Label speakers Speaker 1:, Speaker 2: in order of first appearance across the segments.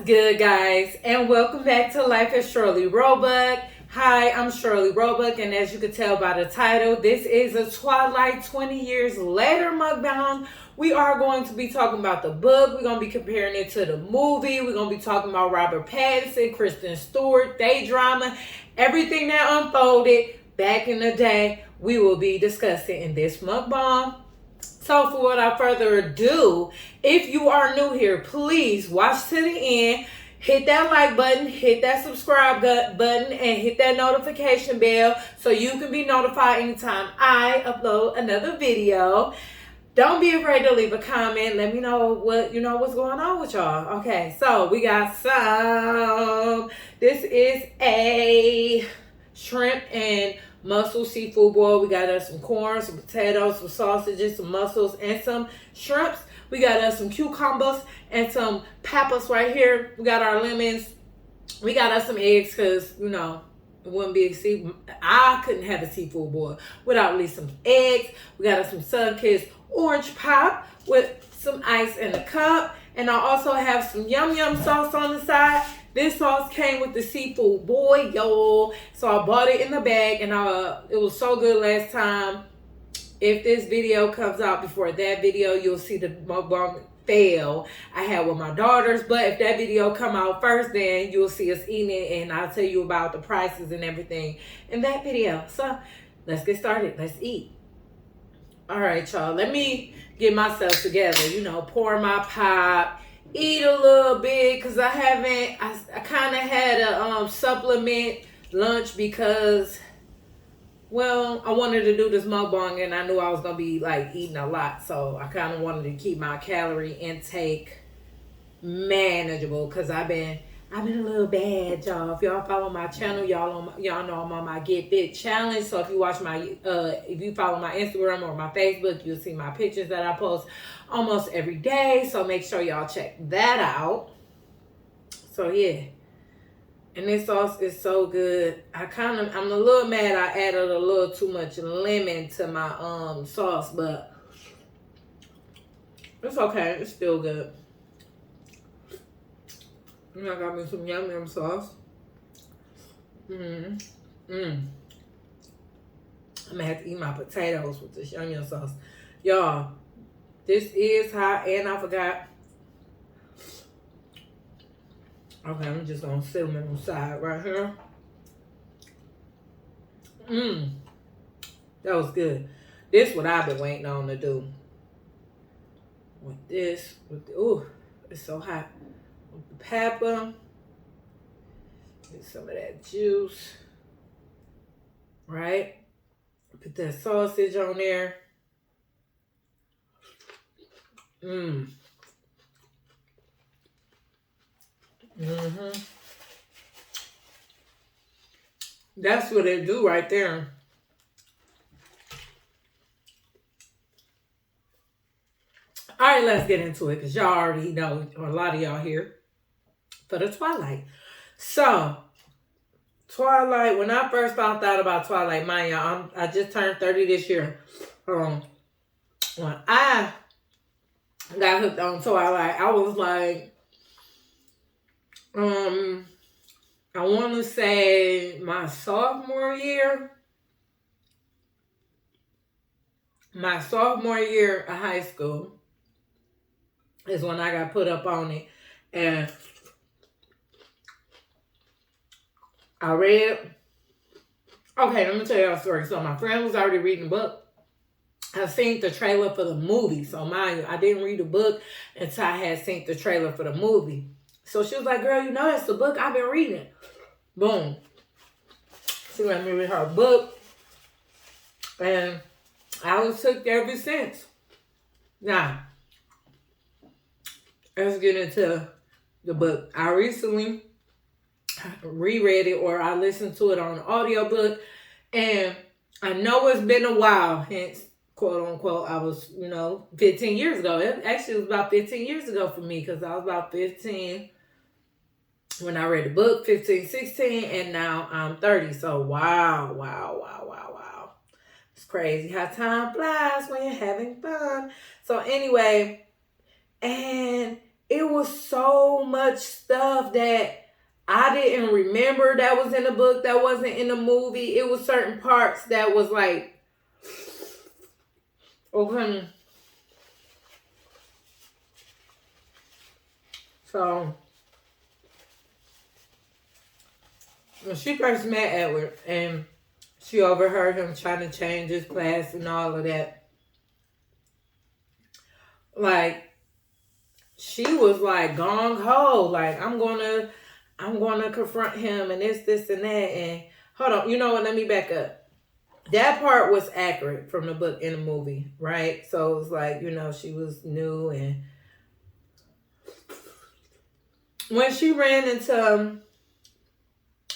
Speaker 1: good, guys? And welcome back to Life as Shirley Roebuck. Hi, I'm Shirley Roebuck, and as you can tell by the title, this is a Twilight 20 years later mukbang. We are going to be talking about the book. We're going to be comparing it to the movie. We're going to be talking about Robert Pattinson, Kristen Stewart, they drama, everything that unfolded back in the day. We will be discussing in this mukbang. So for without further ado, if you are new here, please watch to the end. Hit that like button, hit that subscribe button, and hit that notification bell so you can be notified anytime I upload another video. Don't be afraid to leave a comment. Let me know what's going on with y'all. Okay, so we got some. This is a shrimp and mussel seafood boil. We got us some corn, some potatoes, some sausages, some mussels, and some shrimps. We got us some cucumbers and some peppers right here. We got our lemons. We got us some eggs because, it wouldn't be a seafood. I couldn't have a seafood boil without at least some eggs. We got us some Sunkist orange pop with some ice in the cup. And I also have some yum yum sauce on the side. This sauce came with the seafood boil, so I bought it in the bag, and it was so good last time. If this video comes out before that video, you'll see the mukbang fail I had with my daughters. But if that video come out first, then you'll see us eating it, and I'll tell you about the prices and everything in that video. So let's get started. Let's eat. All right, y'all. Let me get myself together. Pour my pop. Eat a little bit because I kind of had a supplement lunch because, I wanted to do this mukbang and I knew I was going to be eating a lot. So I kind of wanted to keep my calorie intake manageable because I've been a little bad, y'all. If y'all follow my channel, y'all know I'm on my Get Fit challenge. So if you watch if you follow my Instagram or my Facebook, you'll see my pictures that I post almost every day. So make sure y'all check that out. So yeah, and this sauce is so good. I'm a little mad I added a little too much lemon to my sauce, but it's okay. It's still good. I got me some yum yum sauce. I'm gonna have to eat my potatoes with this yum yum sauce. Y'all, this is hot, and I forgot. Okay, I'm just gonna sit them on the side right here. That was good. This is what I've been waiting on to do. It's so hot. With the pepper, get some of that juice, right? Put that sausage on there. That's what it do right there. All right, let's get into it because y'all already know, or a lot of y'all here, for the Twilight. So, Twilight, when I first found out about Twilight, mind y'all, I just turned 30 this year. When I got hooked on Twilight, I was like, I want to say my sophomore year of high school is when I got put up on it. And I read, let me tell y'all a story. So my friend was already reading the book. I seen the trailer for the movie. So mind you, I didn't read the book until I had seen the trailer for the movie. So she was like, girl, that's the book I've been reading. Boom. She let me read her book. And I was hooked ever since. Now, let's get into the book. I recently reread it, or I listened to it on audiobook, and I know it's been a while, hence quote unquote, I was 15 years ago. It actually was about 15 years ago for me because I was about 15 when I read the book, 15, 16, and now I'm 30. So wow. It's crazy how time flies when you're having fun. So anyway, and it was so much stuff that I didn't remember that was in the book that wasn't in the movie. It was certain parts that was like, okay. So when she first met Edward and she overheard him trying to change his class and all of that, like, she was like gong ho, like I'm gonna confront him and this and that. And hold on, you know what? Let me back up. That part was accurate from the book in the movie, right? So it was like, she was new, and when she ran into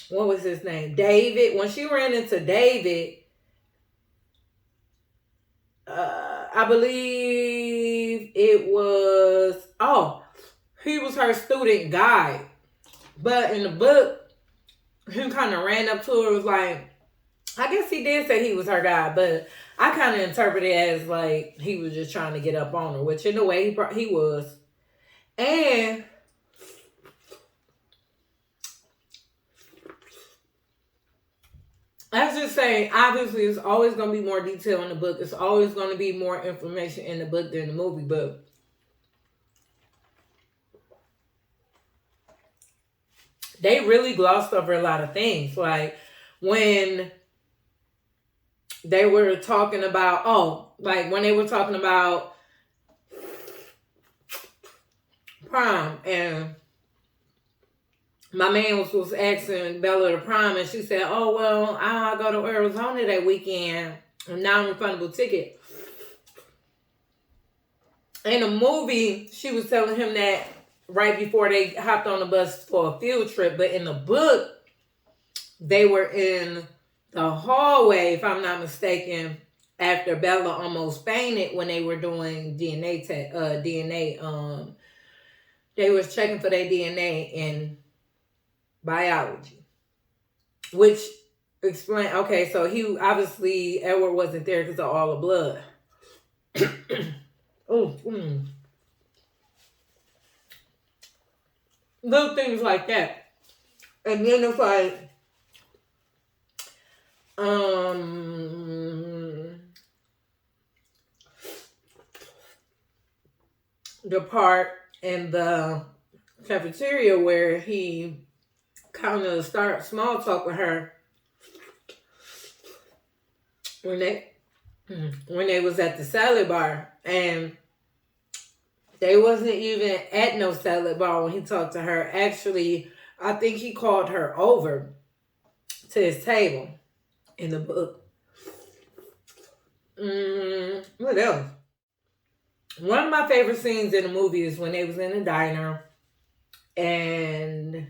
Speaker 1: what was his name? David. When she ran into David, I believe it was, he was her student guide. But in the book, he kind of ran up to her, was like, I guess he did say he was her guide, but I kind of interpret it as like he was just trying to get up on her, which in a way he was. And I was just saying, obviously, it's always going to be more detail in the book. It's always going to be more information in the book than the movie. But they really glossed over a lot of things. Like when they were talking about, when they were talking about prom, and my man was asking Bella to prom, and she said, oh, well, I'll go to Arizona that weekend, a non-refundable ticket. In the movie, she was telling him that right before they hopped on the bus for a field trip. But in the book, they were in the hallway, if I'm not mistaken, after Bella almost fainted when they were doing DNA. They was checking for their DNA in biology, which explain. Okay, so he obviously Edward wasn't there because of all the blood. Little things like that. And then it's like the part in the cafeteria where he kind of start small talk with her when they was at the salad bar, and they wasn't even at no salad bar when he talked to her. Actually, I think he called her over to his table in the book. What else? One of my favorite scenes in the movie is when they was in the diner and,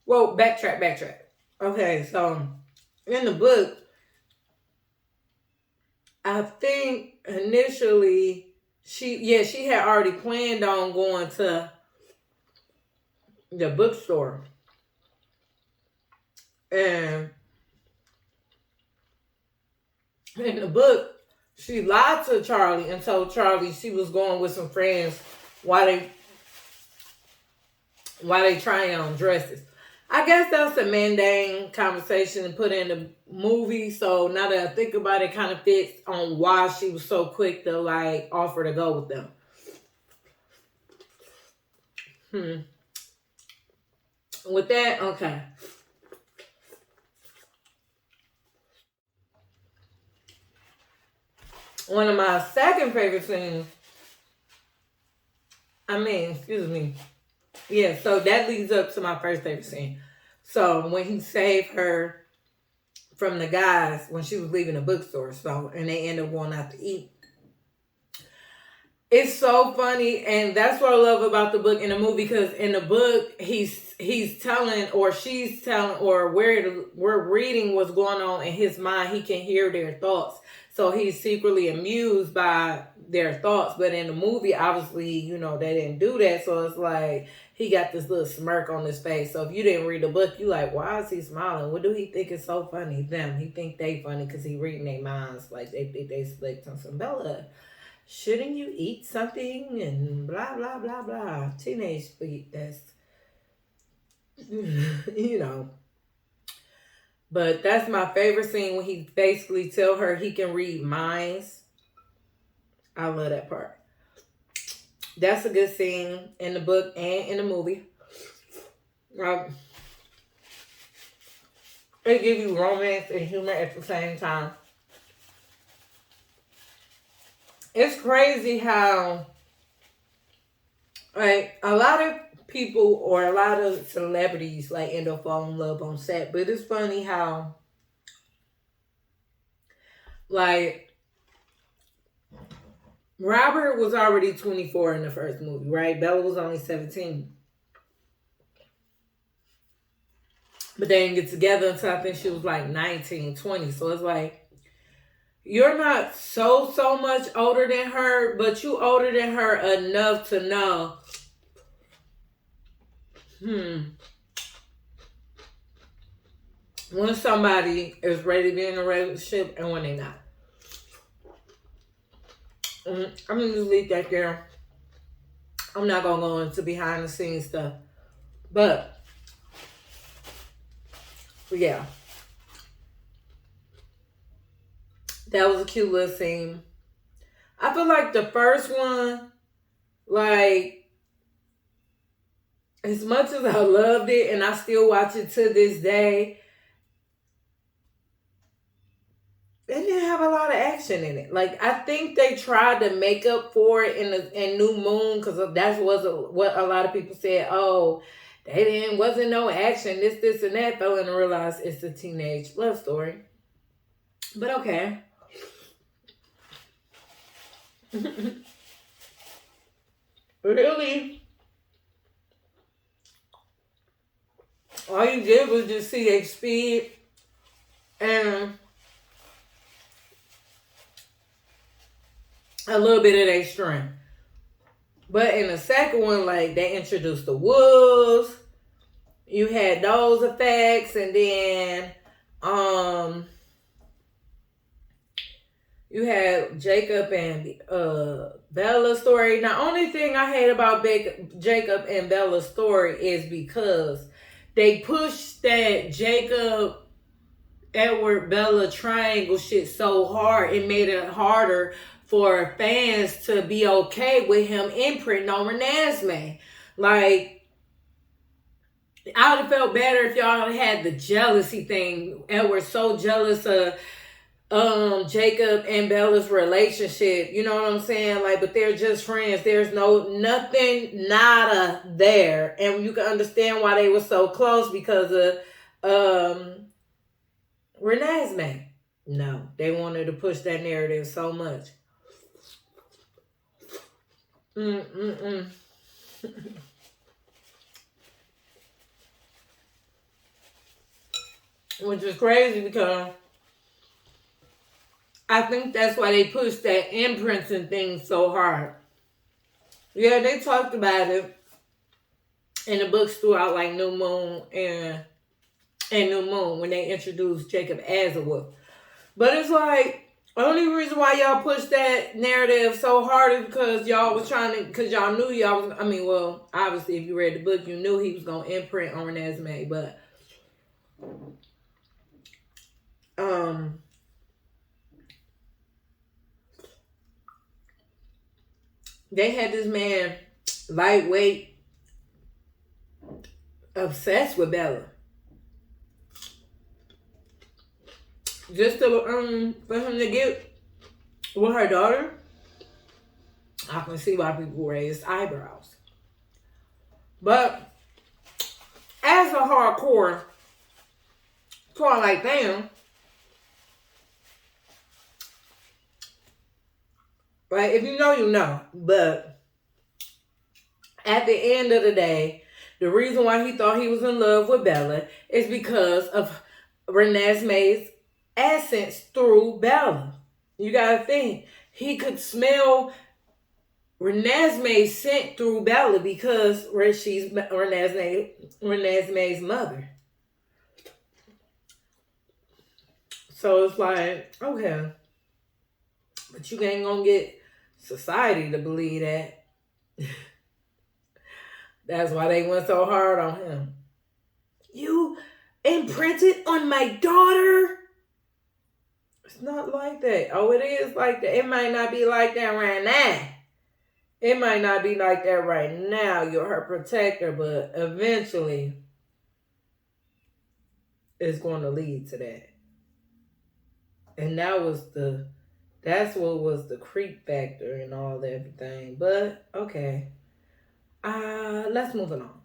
Speaker 1: well, backtrack. Okay, so in the book, I think initially she had already planned on going to the bookstore. And in the book, she lied to Charlie and told Charlie she was going with some friends while they trying on dresses. I guess that's a mundane conversation to put in the movie. So now that I think about it, kind of fits on why she was so quick to offer to go with them. With that, okay. One of my second favorite scenes, yeah, so that leads up to my first favorite scene. So when he saved her from the guys when she was leaving the bookstore, and they end up going out to eat. It's so funny, and that's what I love about the book and the movie, because in the book he's telling, or she's telling, or we're reading what's going on in his mind. He can hear their thoughts, so he's secretly amused by their thoughts. But in the movie, obviously, they didn't do that, so it's like he got this little smirk on his face. So if you didn't read the book, you like, why is he smiling? What do he think is so funny? Them, he think they funny because he reading their minds, like they think they slicked on some Bella. shouldn't you eat something and blah blah blah blah. Teenage speak. That's you know. But that's my favorite scene when he basically tell her he can read minds. I love that part. That's a good scene in the book and in the movie. Like, it gives you romance and humor at the same time. It's crazy how, like, a lot of people or a lot of celebrities like end up falling in love on set, but it's funny how, like, Robert was already 24 in the first movie, right? Bella was only 17. But they didn't get together until I think she was like 19, 20. So it's like, you're not so much older than her, but you older than her enough to know, when somebody is ready to be in a relationship and when they're not. I'm gonna just leave that there. I'm not gonna go into behind the scenes stuff. But yeah. That was a cute little scene. I feel like the first one, like, as much as I loved it and I still watch it to this day, they didn't have a lot of action in it. Like, I think they tried to make up for it in New Moon, because that's what a lot of people said. Oh, wasn't no action, this, and that. Though, and realized it's a teenage love story. But okay. Really, all you did was just see their speed and a little bit of their strength. But in the second one, like, they introduced the wolves. You had those effects, and then you had Jacob and Bella's story. The only thing I hate about Jacob and Bella's story is because they pushed that Jacob, Edward, Bella triangle shit so hard, it made it harder for fans to be okay with him imprinting on Renesmee. Like, I would have felt better if y'all had the jealousy thing. Edward's so jealous of Jacob and Bella's relationship. You know what I'm saying? Like, but they're just friends. There's nothing, nada there. And you can understand why they were so close because of Renesmee. No, they wanted to push that narrative so much. Which is crazy because I think that's why they pushed that imprinting thing so hard. Yeah, they talked about it in the books throughout, like New Moon and New Moon, when they introduced Jacob as a wolf. But it's like, the only reason why y'all pushed that narrative so hard is because y'all was trying to, because y'all knew y'all was, I mean, well, obviously if you read the book, you knew he was going to imprint on Renesmee, but they had this man, lightweight, obsessed with Bella. Just to, for him to get with her daughter, I can see why people raised eyebrows. But as a hardcore Twilight fan, right? If you know, you know. But at the end of the day, the reason why he thought he was in love with Bella is because of Renesmee's essence through Bella. You gotta think, he could smell Renesmee's scent through Bella because she's Renesmee's mother. So it's like, okay, but you ain't gonna get society to believe that. That's why they went so hard on him. You imprinted on my daughter? It's not like that. Oh, it is like that. It might not be like that right now. It might not be like that right now. You're her protector, but eventually it's going to lead to that. And that's what was the creep factor and all everything. But okay. Let's move on.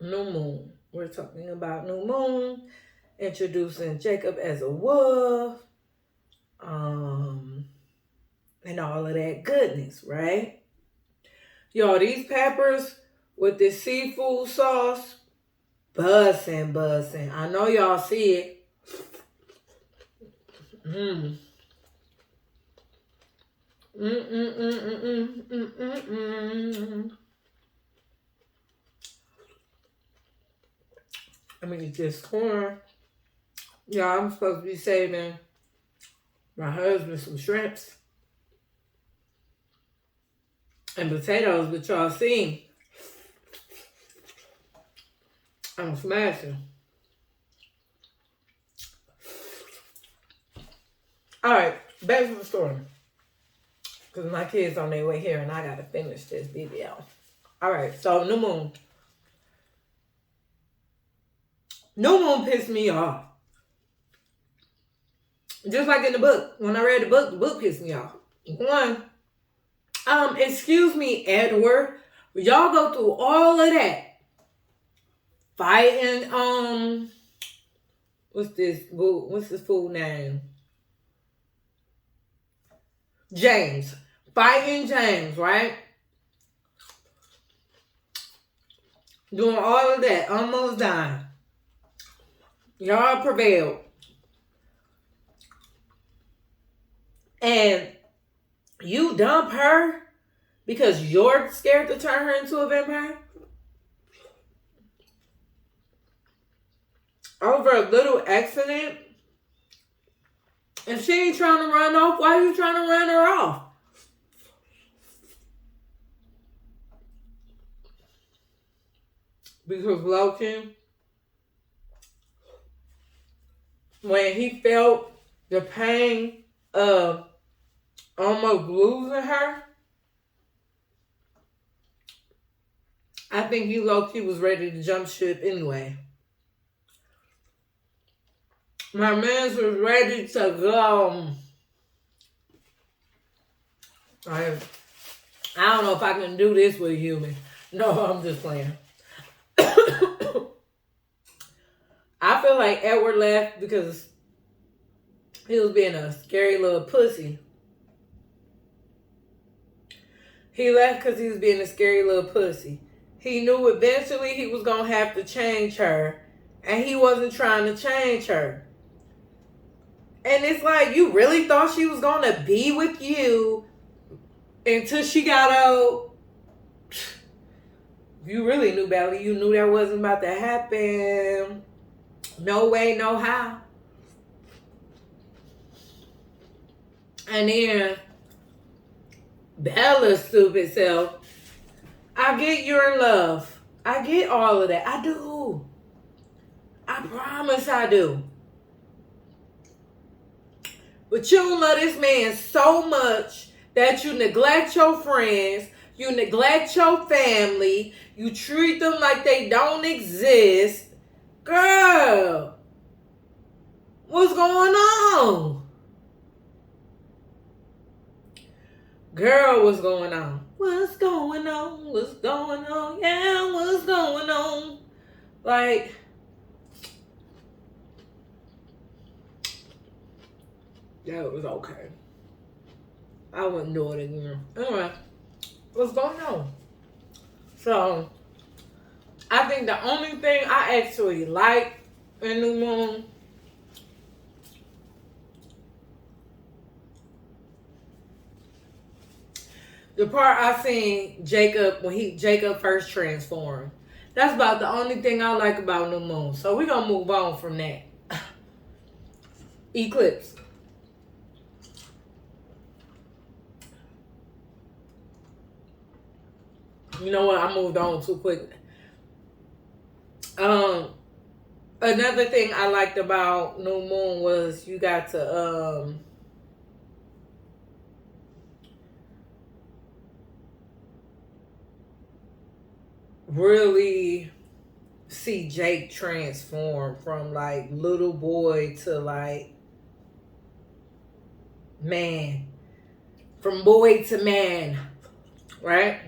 Speaker 1: New moon. We're talking about new moon, introducing Jacob as a wolf, and all of that goodness, right? Y'all, these peppers with this seafood sauce, bussing. I know y'all see it. Mmm. I mean, it's just corn. Yeah, I'm supposed to be saving my husband some shrimps and potatoes, but y'all see, I'm smashing. All right, back to the story. Because my kids on their way here and I got to finish this video. All right, so new moon. New moon pissed me off. Just like in the book. When I read the book pissed me off. One, excuse me, Edward. Y'all go through all of that. Fighting, what's this fool name? James. Fighting James, right? Doing all of that. Almost dying. Y'all prevailed. And you dump her because you're scared to turn her into a vampire? Over a little accident? If she ain't trying to run off, why are you trying to run her off? Because Loki, when he felt the pain of almost losing her, I think he low-key was ready to jump ship anyway. My man was ready to go. I don't know if I can do this with a human. No, I'm just playing. I feel like Edward left because he was being a scary little pussy. He left because he was being a scary little pussy. He knew eventually he was going to have to change her. And he wasn't trying to change her. And it's like, you really thought she was going to be with you until she got old? You really knew, Belly. You knew that wasn't about to happen. No way, no how. And then Bella's stupid self. I get you're in love. I get all of that. I do. I promise I do. But you love this man so much that you neglect your friends, you neglect your family, you treat them like they don't exist. Girl, what's going on? Girl, what's going on? What's going on? What's going on? Yeah, what's going on? Like, that was okay. I wouldn't do it again. Anyway, what's going on? So, I think the only thing I actually like in New Moon the part I seen Jacob when Jacob first transformed. That's about the only thing I like about New Moon. So we're gonna move on from that. Eclipse. You know what? I moved on too quick. Another thing I liked about New Moon was you got to really see Jake transform from like little boy to like man, from boy to man, right?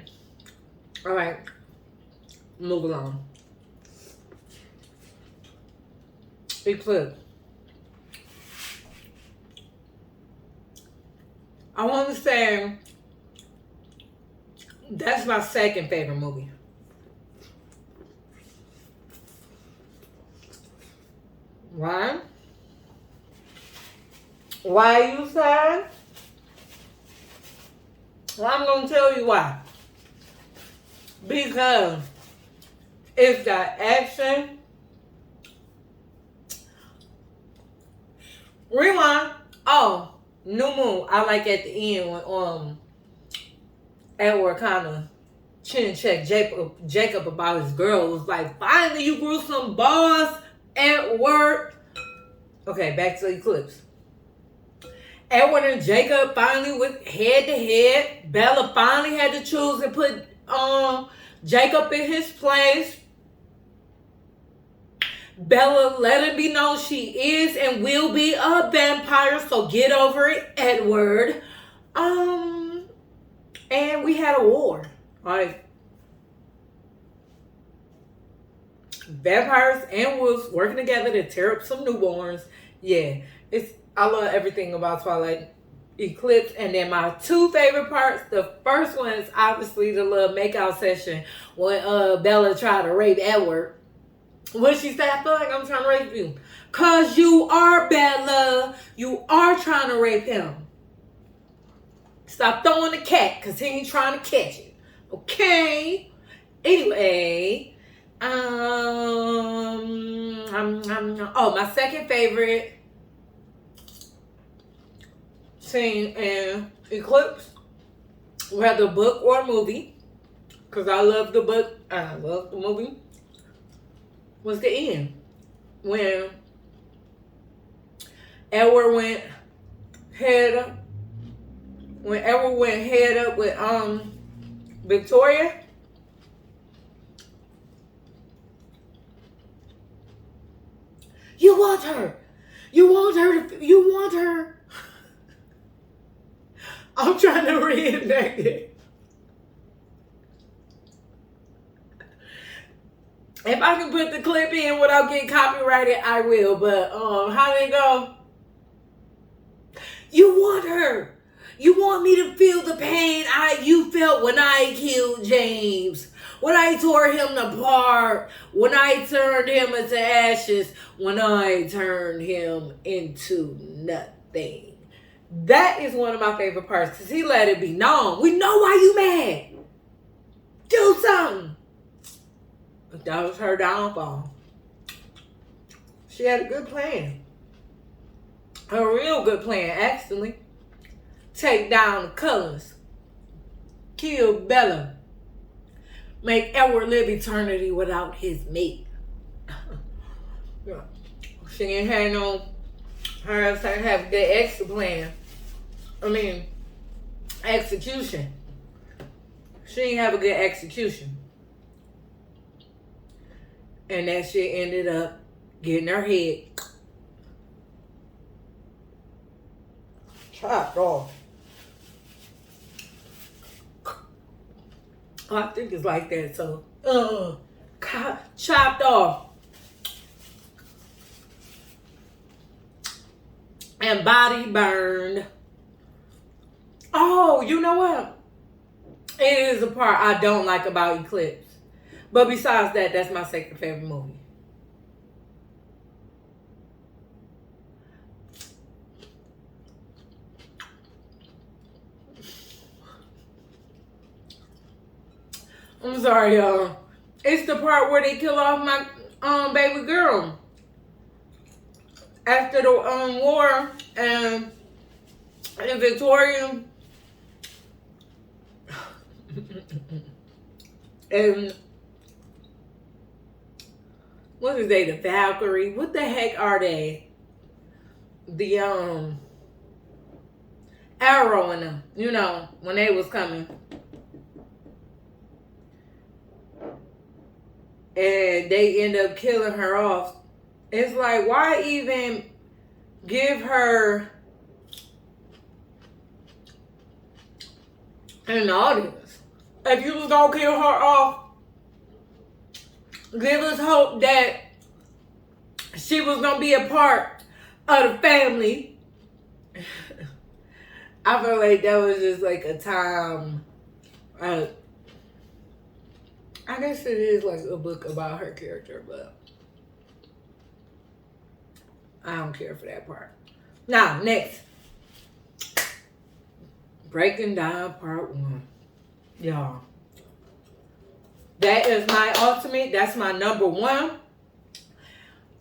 Speaker 1: All right, move along. Big flip. I want to say that's my second favorite movie. Why? Why you say? Well, I'm going to tell you why. Because it's got action. Rewind. Oh, New Moon. I like at the end when Edward kind of chin checked Jacob about his girl. It was like, finally you grew some balls at work. Okay, back to Eclipse. Edward and Jacob finally went head to head. Bella finally had to choose and put Jacob in his place. Bella let it be known she is and will be a vampire, so get over it, Edward. And we had a war. Like, vampires and wolves working together to tear up some newborns. Yeah, I love everything about Twilight Eclipse. And then my two favorite parts, the first one is obviously the little makeout session when Bella tried to rape Edward. When she said, I feel like I'm trying to rape you. Cause you are, Bella. You are trying to rape him. Stop throwing the cat, cause he ain't trying to catch it. Okay. Anyway, my second favorite scene in Eclipse, whether book or movie, because I love the book and I love the movie, was the end. When Edward went head up with Victoria. You want her. You want her. I'm trying to reenact it. If I can put the clip in without getting copyrighted, I will. But how did it go? You want her. You want me to feel the pain you felt when I killed James. When I tore him apart. When I turned him into ashes. When I turned him into nothing. That is one of my favorite parts. Because he let it be known. We know why you mad. Do something. But that was her downfall. She had a good plan. A real good plan, actually. Take down the colors. Kill Bella. Make Edward live eternity without his mate. She ain't had her else have a good execution. She ain't have a good execution. And that shit ended up getting her head chopped off. I think it's like that, so chopped off. And body burned. Oh, you know what? It is a part I don't like about Eclipse. But besides that, that's my second favorite movie. I'm sorry, y'all. It's the part where they kill off my baby girl. After the war and Victoria. And what is they? The Valkyrie? What the heck are they? The Arrow in them. You know, when they was coming. And they end up killing her off. It's like, why even give her an audience? If you was gonna kill her off, give us hope that she was gonna be a part of the family. I feel like that was just like a time. I guess it is like a book about her character, but I don't care for that part. Now, next. Breaking Down Part 1. Y'all. That is my ultimate. That's my number one.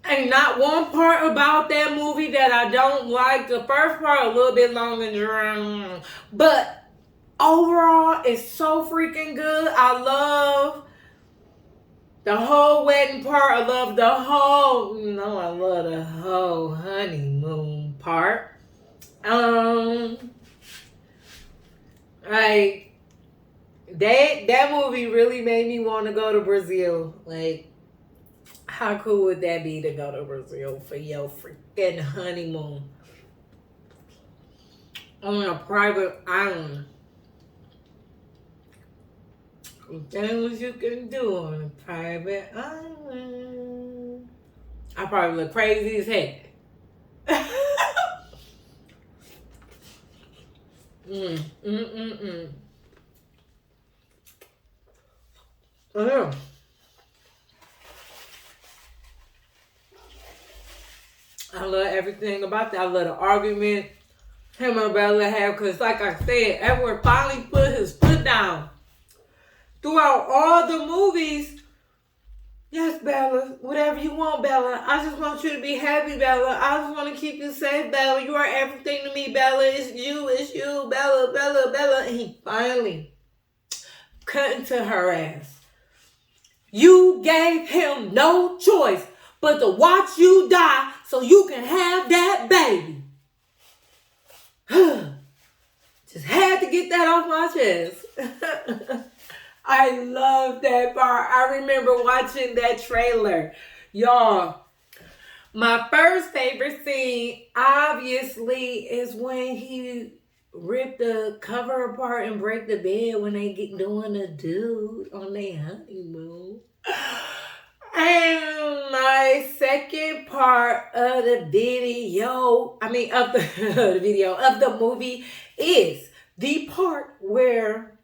Speaker 1: Ain't not one part about that movie that I don't like. The first part a little bit long and drawn. But overall, it's so freaking good. I love the whole wedding part. I love the whole, I love the whole honeymoon part. Like, that movie really made me want to go to Brazil. Like, how cool would that be to go to Brazil for your freaking honeymoon? On a private island. Things you can do on a private island. I probably look crazy as heck. Yeah. I love everything about that. I love the argument him and Bella have, because like I said, Edward finally put his foot down. Throughout all the movies, yes, Bella, whatever you want, Bella. I just want you to be happy, Bella. I just want to keep you safe, Bella. You are everything to me, Bella. It's you, Bella, Bella, Bella. And he finally cut into her ass. You gave him no choice but to watch you die so you can have that baby. Just had to get that off my chest. I love that part. I remember watching that trailer. Y'all, my first favorite scene, obviously, is when he ripped the cover apart and break the bed when they get doing a dude on their honeymoon. And my second part of the video, of the movie is the part where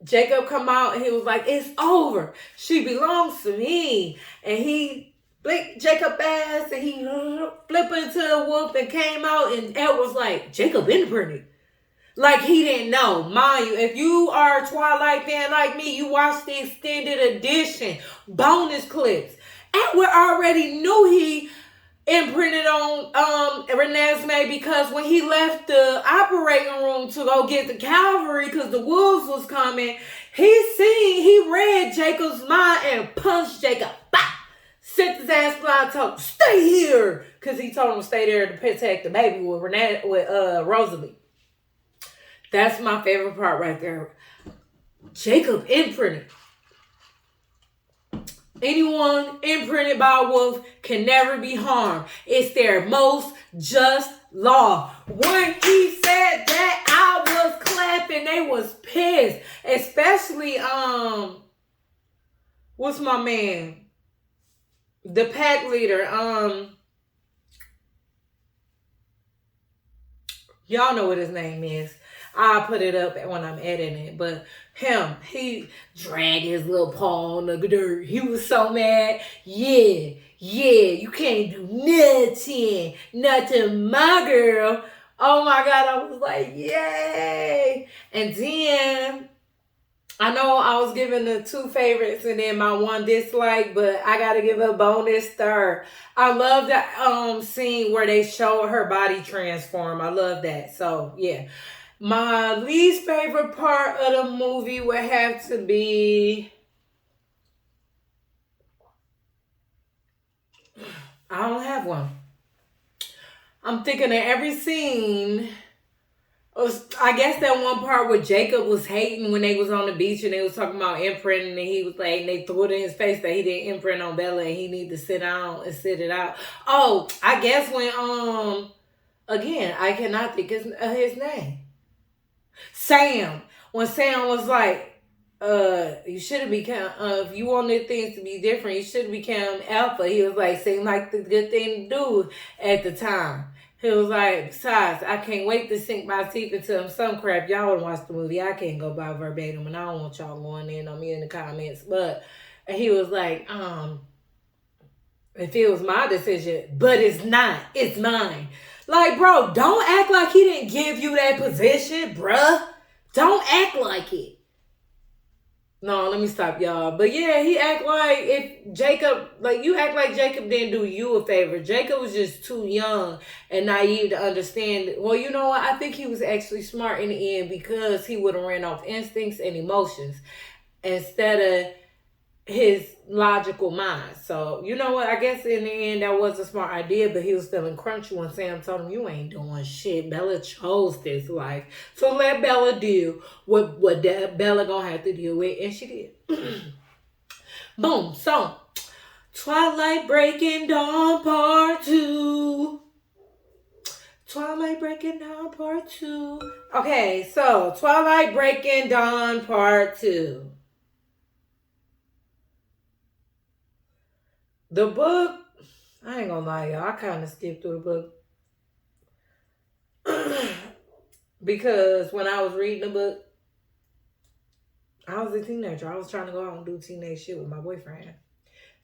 Speaker 1: Jacob come out and he was like, it's over. She belongs to me. And he blinked Jacob ass and he flipped into a wolf and came out, and Ed was like, Jacob imprinted. Like he didn't know. Mind you, if you are a Twilight fan like me, you watched the extended edition, bonus clips. Edward already knew he imprinted on Renesmee, because when he left the operating room to go get the cavalry because the wolves was coming, he read Jacob's mind and punched Jacob. Bah! Sent his ass flying, told him, stay here, because he told him to stay there to protect the baby with Rosalie. That's my favorite part right there. Jacob imprinted. Anyone imprinted by a wolf can never be harmed. It's their most just law. When he said that, I was clapping. They was pissed. Especially, what's my man? The pack leader. Y'all know what his name is. I'll put it up when I'm editing it. But he dragged his little paw on the dirt. He was so mad. Yeah, you can't do nothing. Nothing, my girl. Oh my God, I was like, yay. And then, I know I was giving the 2 favorites and then my 1 dislike, but I got to give a bonus third. I love that scene where they show her body transform. I love that. So, yeah. My least favorite part of the movie would have to be, I don't have one. I'm thinking of every scene. I guess that one part where Jacob was hating when they was on the beach and they was talking about imprinting, and he was like, and they threw it in his face that he didn't imprint on Bella and he need to sit down and sit it out. Oh, I guess when again, I cannot think his name. Sam. When Sam was like, you should have become, if you wanted things to be different, you should have become Alpha. He was like, seemed like the good thing to do at the time. He was like, besides, I can't wait to sink my teeth into some crap. Y'all want to watch the movie. I can't go by verbatim, and I don't want y'all going in on me in the comments. But he was like, if it was my decision, but it's not. It's mine. Like, bro, don't act like he didn't give you that position, bruh. Don't act like it. No, let me stop, y'all. But yeah, he act like if Jacob, like you act like Jacob didn't do you a favor. Jacob was just too young and naive to understand. Well, you know what? I think he was actually smart in the end because he would have ran off instincts and emotions instead of his logical mind. So, you know what? I guess in the end that was a smart idea, but he was feeling crunchy when Sam told him, you ain't doing shit. Bella chose this life. So let Bella deal with what Bella gonna have to deal with. And she did. Boom. So, Twilight Breaking Dawn Part 2. Twilight Breaking Dawn Part 2. Okay, so Twilight Breaking Dawn Part 2. The book, I ain't gonna lie, y'all. I kind of skipped through the book. Because when I was reading the book, I was a teenager. I was trying to go out and do teenage shit with my boyfriend.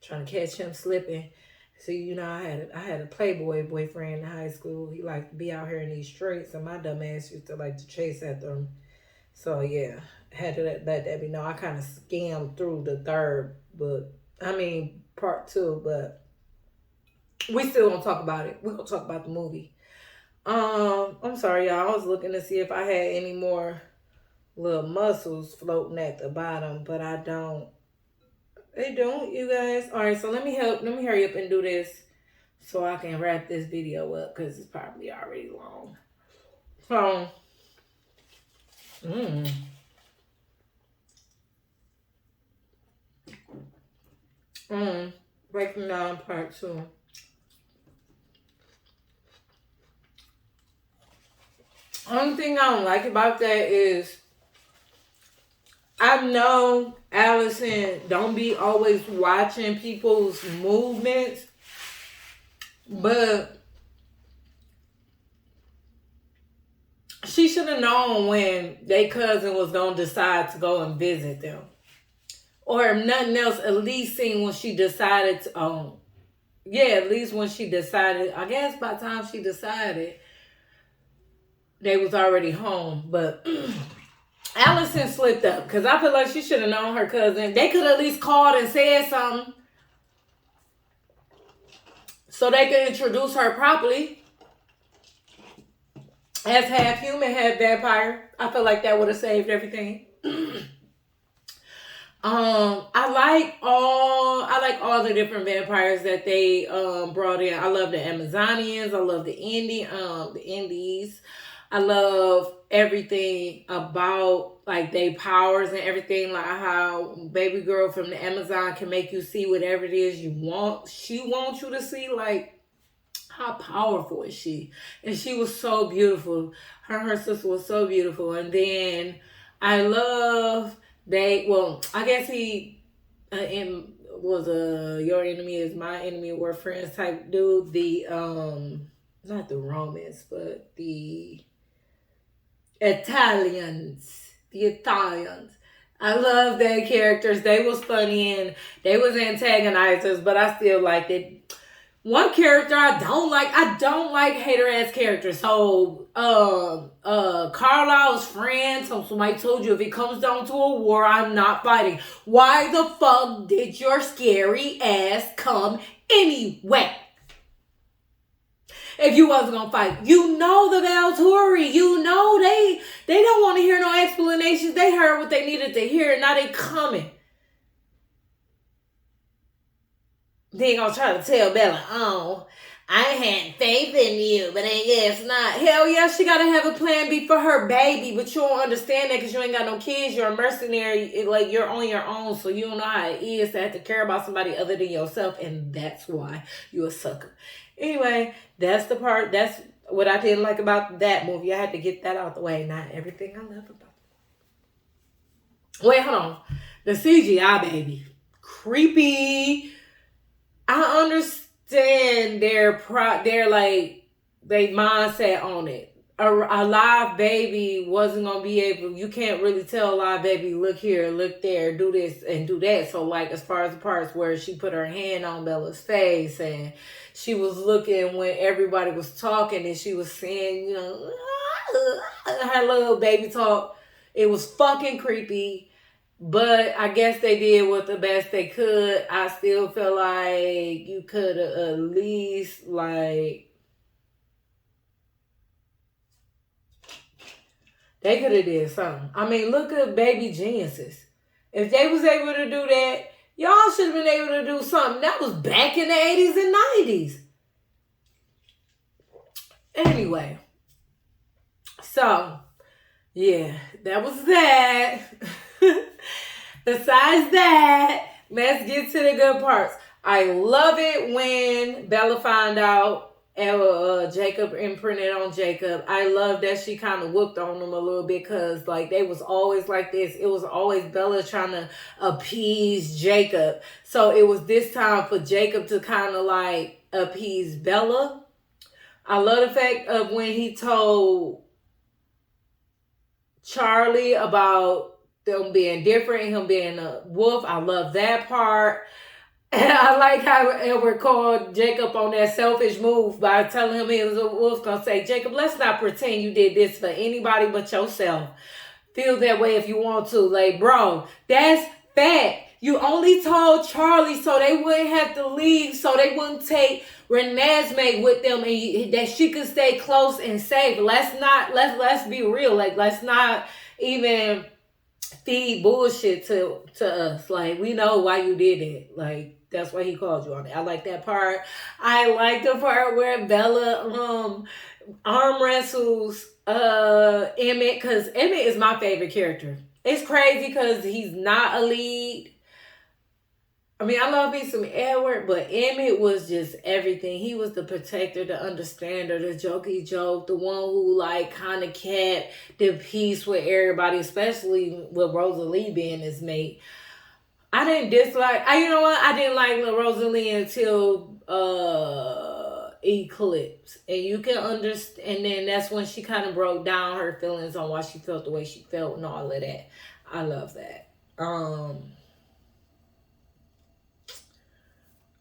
Speaker 1: Trying to catch him slipping. See, you know, I had a playboy boyfriend in high school. He liked to be out here in these streets, and my dumb ass used to like to chase after him. So, yeah, had to let that be known. I kind of scammed through the third book. Part 2, but we still gonna talk about it. We're gonna talk about the movie. I'm sorry, y'all. I was looking to see if I had any more little muscles floating at the bottom, but I don't. They don't, you guys. All right, so let me hurry up and do this so I can wrap this video up because it's probably already long. So, Breaking Down Part 2. Only thing I don't like about that is I know Allison don't be always watching people's movements, but she should have known when their cousin was going to decide to go and visit them. Or if nothing else, at least seen when she decided to, at least when she decided, I guess by the time she decided, they was already home. But Allison slipped up because I feel like she should have known her cousin. They could at least called and said something so they could introduce her properly as half human, half vampire. I feel like that would have saved everything. I like all the different vampires that they brought in. I love the Amazonians. I love the Indies. I love everything about like their powers and everything, like how baby girl from the Amazon can make you see whatever it is you want. She wants you to see, like, how powerful is she? And she was so beautiful. Her and her sister was so beautiful. And then I love I guess he was your enemy is my enemy, we're friends type dude. The not the Romans, but the Italians. I love their characters. They was funny and they was antagonizers, but I still liked it. One character I don't like hater ass characters. So Carlisle's friend, so somebody told you if it comes down to a war, I'm not fighting. Why the fuck did your scary ass come anyway? if you wasn't gonna fight. You know the Valturi. You know they don't want to hear no explanations. They heard what they needed to hear, and now they coming. They ain't gonna try to tell Bella, oh, I had faith in you, but I guess not. Hell yeah, she gotta have a plan B for her baby, but you don't understand that because you ain't got no kids. You're a mercenary, like you're on your own, so you don't know how it is to have to care about somebody other than yourself, and that's why you a sucker. Anyway, that's the part. That's what I didn't like about that movie. I had to get that out the way. Not everything I love about it. Wait, hold on. The CGI baby, creepy. I understand their like they mindset on it. A live baby wasn't gonna be able. You can't really tell a live baby, look here, look there, do this and do that. So like as far as the parts where she put her hand on Bella's face and she was looking when everybody was talking and she was saying, you know, her little baby talk. It was fucking creepy. But I guess they did what the best they could. I still feel like you could have at least like they could have did something. I mean, look at baby geniuses. If they was able to do that, y'all should have been able to do something. That was back in the 80s and 90s. Anyway. So, yeah, that was that. Besides that, let's get to the good parts. I love it when Bella found out Jacob imprinted on Jacob. I love that she kind of whooped on him a little bit because like they was always like this. It was always Bella trying to appease Jacob. So it was this time for Jacob to kind of like appease Bella. I love the fact of when he told Charlie about them being different, him being a wolf. I love that part. And I like how Edward called Jacob on that selfish move by telling him he was a wolf. Gonna say, Jacob, let's not pretend you did this for anybody but yourself. Feel that way if you want to. Like, bro, that's fact. You only told Charlie so they wouldn't have to leave, so they wouldn't take Renesmee with them, and that she could stay close and safe. Let's be real. Like, let's not even feed bullshit to us. Like, we know why you did it. Like, that's why he called you on it. I like that part. I like the part where Bella arm wrestles Emmett, because Emmett is my favorite character. It's crazy because he's not a lead. I mean, I love me some Edward, but Emmett was just everything. He was the protector, the understander, the jokey joke, the one who like kind of kept the peace with everybody, especially with Rosalie being his mate. I didn't dislike. You know what? I didn't like Rosalie until Eclipse, and you can understand. And then that's when she kind of broke down her feelings on why she felt the way she felt and all of that. I love that.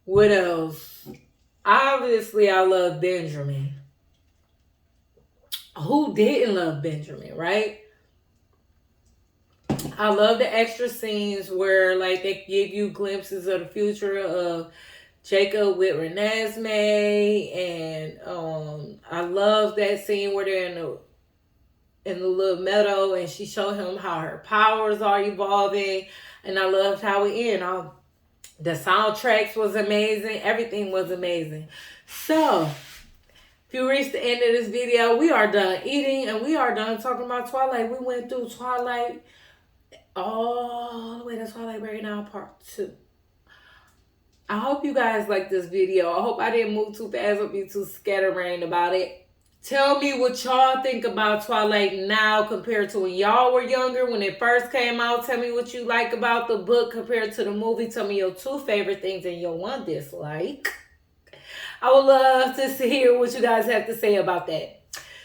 Speaker 1: What else? Obviously, I love Benjamin. Who didn't love Benjamin, right? I love the extra scenes where like they give you glimpses of the future of Jacob with Renesmee, and I love that scene where they're in the little meadow and she showed him how her powers are evolving, and I loved how it ended. The soundtracks was amazing. Everything was amazing. So, if you reached the end of this video, we are done eating and we are done talking about Twilight. We went through Twilight all the way to Twilight Breaking Down Part 2. I hope you guys like this video. I hope I didn't move too fast or be too scatterbrained about it. Tell me what y'all think about Twilight now compared to when y'all were younger, when it first came out. Tell me what you like about the book compared to the movie. Tell me your 2 favorite things and your 1 dislike. I would love to hear what you guys have to say about that.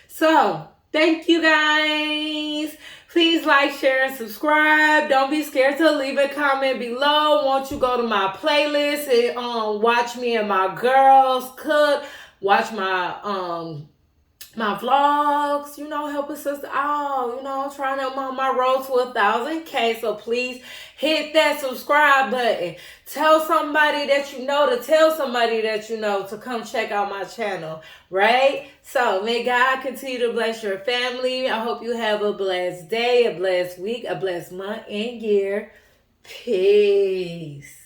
Speaker 1: So, thank you guys. Please like, share, and subscribe. Don't be scared to leave a comment below. Won't you go to my playlist and watch me and my girls cook. Watch my my vlogs, helping sister out, trying to on my road to 1,000K. So please hit that subscribe button. Tell somebody that you know to tell somebody that you know to come check out my channel, right? So may God continue to bless your family. I hope you have a blessed day, a blessed week, a blessed month and year. Peace.